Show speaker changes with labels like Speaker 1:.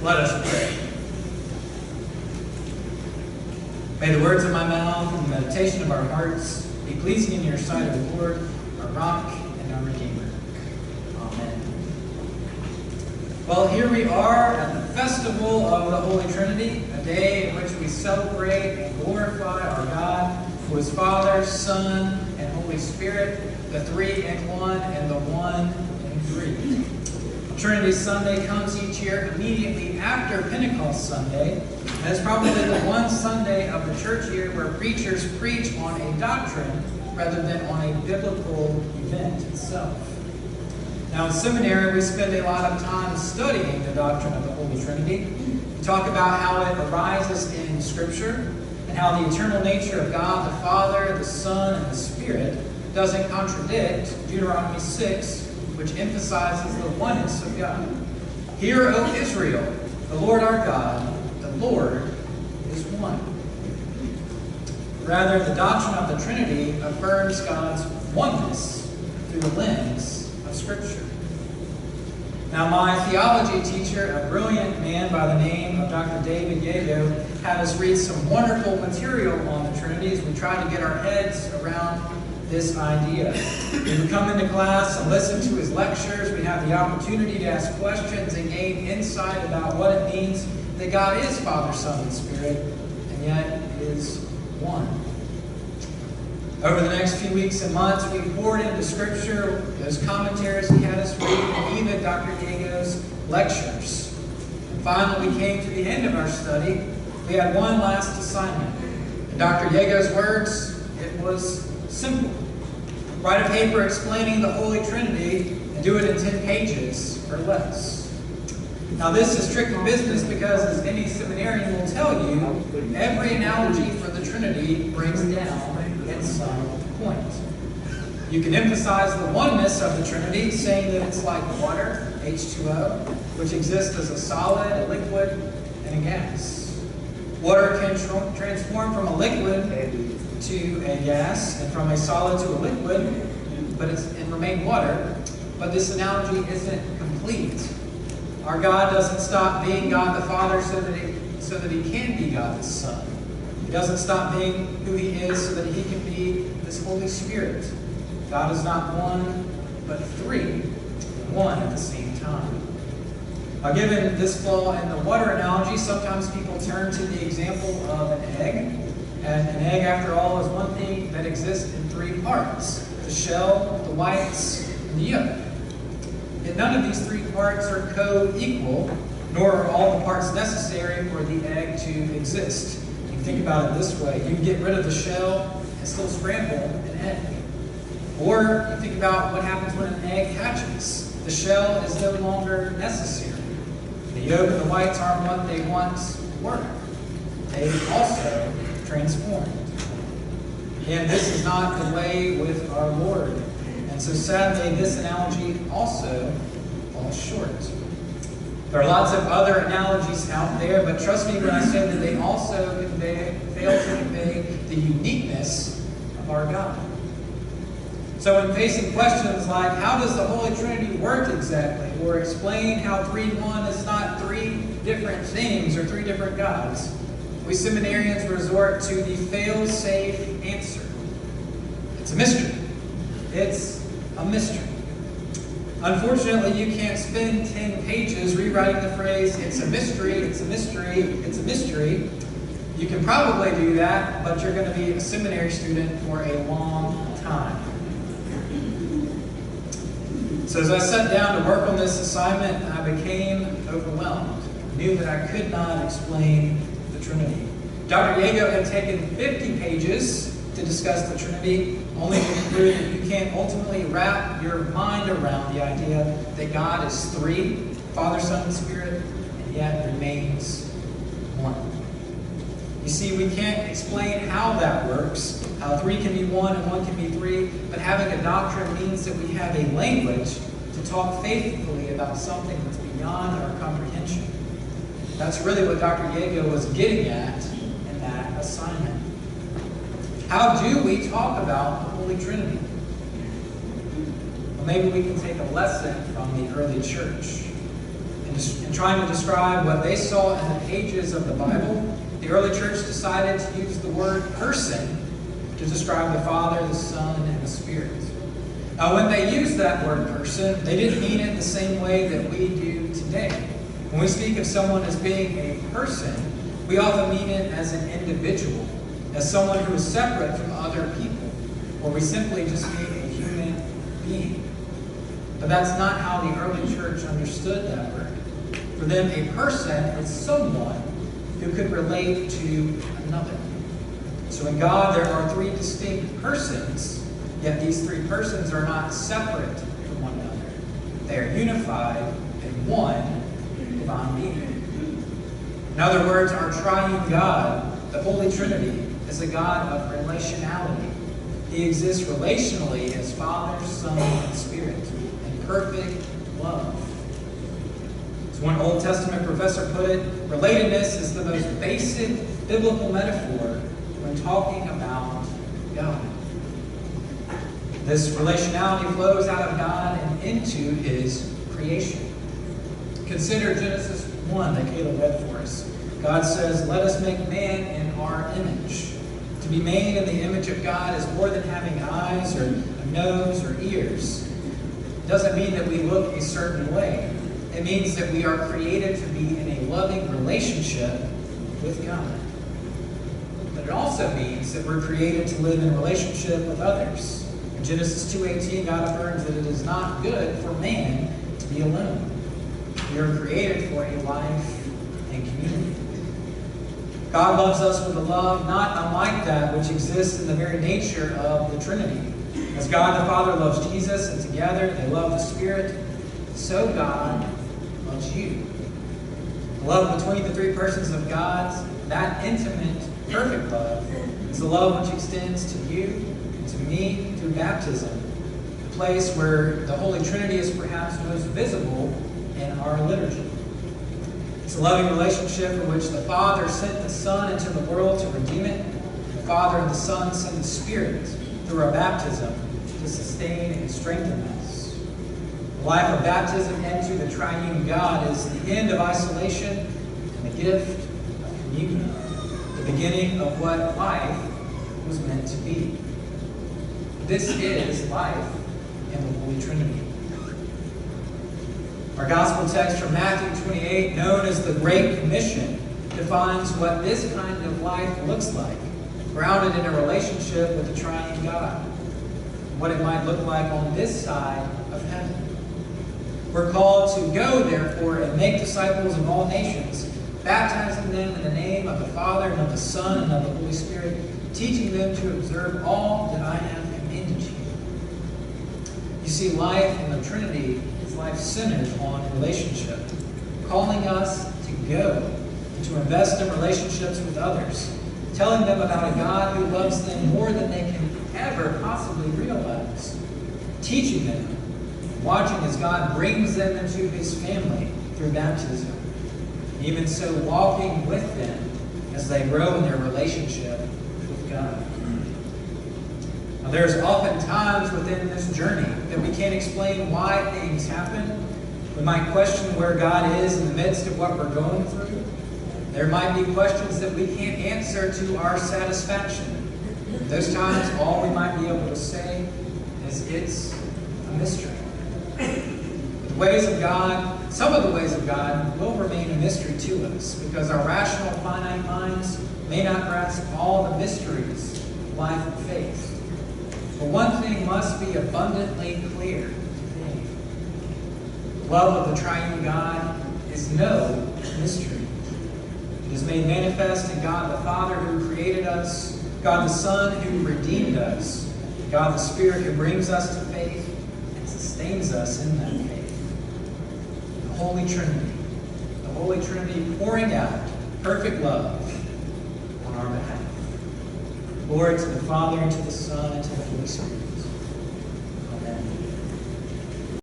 Speaker 1: Let us pray. May the words of my mouth and the meditation of our hearts be pleasing in your sight, O Lord, our rock and our Redeemer. Amen. Well, here we are at the festival of the Holy Trinity, a day in which we celebrate and glorify our God, who is Father, Son, and Holy Spirit, the three in one and the one in three. Trinity Sunday comes each year immediately after Pentecost Sunday, and it's probably the one Sunday of the church year where preachers preach on a doctrine rather than on a biblical event itself. Now in seminary, we spend a lot of time studying the doctrine of the Holy Trinity. We talk about how it arises in Scripture, and how the eternal nature of God, the Father, the Son, and the Spirit doesn't contradict Deuteronomy 6, which emphasizes the oneness of God. Hear, O Israel, the Lord our God, the Lord is one. Rather, the doctrine of the Trinity affirms God's oneness through the lens of Scripture. Now, my theology teacher, a brilliant man by the name of Dr. David Yago, had us read some wonderful material on the Trinity as we try to get our heads around this idea. We would come into class and listen to his lectures. We'd have the opportunity to ask questions and gain insight about what it means that God is Father, Son, and Spirit, and yet is one. Over the next few weeks and months, we poured into Scripture, those commentaries he had us read, and even Dr. Yago's lectures. And finally, we came to the end of our study. We had one last assignment. In Dr. Yago's words, it was simple. Write a paper explaining the Holy Trinity and do it in 10 pages or less. Now this is tricky business because, as any seminarian will tell you, every analogy for the Trinity brings down at some point. You can emphasize the oneness of the Trinity, saying that it's like water, H2O, which exists as a solid, a liquid, and a gas. Water can transform from a liquid to a gas, and from a solid to a liquid, and remain water. But this analogy isn't complete. Our God doesn't stop being God the Father so that he can be God the Son. He doesn't stop being who he is so that he can be this Holy Spirit. God is not one, but three, one at the same time. Now, given this flaw in the water analogy, sometimes people turn to the example of an egg. And an egg, after all, is one thing that exists in three parts: the shell, the whites, and the yolk. Yet none of these three parts are co-equal, nor are all the parts necessary for the egg to exist. You can think about it this way: you can get rid of the shell and still scramble an egg. Or you think about what happens when an egg hatches. The shell is no longer necessary. The yolk and the whites aren't what they once were. They also transformed. And this is not the way with our Lord. And so sadly, this analogy also falls short. There are lots of other analogies out there, but trust me when I say that they also fail to convey the uniqueness of our God. So when facing questions like, how does the Holy Trinity work exactly? Or explain how 3 in 1 is not 3 different things or 3 different gods, we seminarians resort to the fail-safe answer. It's a mystery. It's a mystery. Unfortunately, you can't spend 10 pages rewriting the phrase, it's a mystery, it's a mystery, it's a mystery. You can probably do that, but you're going to be a seminary student for a long time. So as I sat down to work on this assignment, I became overwhelmed. I knew that I could not explain the Trinity. Dr. Yago had taken 50 pages to discuss the Trinity, only to conclude that you can't ultimately wrap your mind around the idea that God is 3, Father, Son, and Spirit, and yet remains 1. You see, we can't explain how that works, how 3 can be 1 and 1 can be 3, but having a doctrine means that we have a language to talk faithfully about something that's beyond our comprehension. That's really what Dr. Yago was getting at in that assignment. How do we talk about the Holy Trinity? Well, maybe we can take a lesson from the early church. In trying to describe what they saw in the pages of the Bible, the early church decided to use the word person to describe the Father, the Son, and the Spirit. Now, when they used that word person, they didn't mean it the same way that we do today. When we speak of someone as being a person, we often mean it as an individual, as someone who is separate from other people, or we simply just mean a human being. But that's not how the early church understood that word. For them, a person is someone who could relate to another. So in God, there are three distinct persons, yet these three persons are not separate from one another. They are unified in one divine being. In other words, our triune God, the Holy Trinity, is a God of relationality. He exists relationally as Father, Son, and Spirit in perfect love. One Old Testament professor put it, relatedness is the most basic biblical metaphor when talking about God. This relationality flows out of God and into His creation. Consider Genesis 1 that Caleb read for us. God says, "Let us make man in our image." To be made in the image of God is more than having eyes or a nose or ears. It doesn't mean that we look a certain way. It means that we are created to be in a loving relationship with God. But it also means that we're created to live in relationship with others. In Genesis 2:18, God affirms that it is not good for man to be alone. We are created for a life in community. God loves us with a love not unlike that which exists in the very nature of the Trinity. As God the Father loves Jesus, and together they love the Spirit, so God loves you. The love between the three persons of God, that intimate, perfect love, is the love which extends to you and to me through baptism, the place where the Holy Trinity is perhaps most visible in our liturgy. It's a loving relationship in which the Father sent the Son into the world to redeem it. The Father and the Son sent the Spirit through our baptism to sustain and strengthen us. The life of baptism into the triune God is the end of isolation and the gift of communion, the beginning of what life was meant to be. This is life in the Holy Trinity. Our gospel text from Matthew 28, known as the Great Commission, defines what this kind of life looks like, grounded in a relationship with the triune God, what it might look like on this side of heaven. We're called to go, therefore, and make disciples of all nations, baptizing them in the name of the Father and of the Son and of the Holy Spirit, teaching them to observe all that I have commanded you. You see, life in the Trinity is life centered on relationship, calling us to go and to invest in relationships with others, telling them about a God who loves them more than they can ever possibly realize, teaching them, watching as God brings them into His family through baptism, even so walking with them as they grow in their relationship with God. Now, there's often times within this journey that we can't explain why things happen. We might question where God is in the midst of what we're going through. There might be questions that we can't answer to our satisfaction. At those times, all we might be able to say is, it's a mystery. The ways of God, some of the ways of God, will remain a mystery to us because our rational, finite minds may not grasp all the mysteries of life and faith. But one thing must be abundantly clear. The love of the triune God is no mystery. It is made manifest in God the Father who created us, God the Son who redeemed us, God the Spirit who brings us to faith and sustains us in that faith. The Holy Trinity pouring out perfect love on our behalf. Glory to the Father, and to the Son, and to the Holy Spirit. Amen.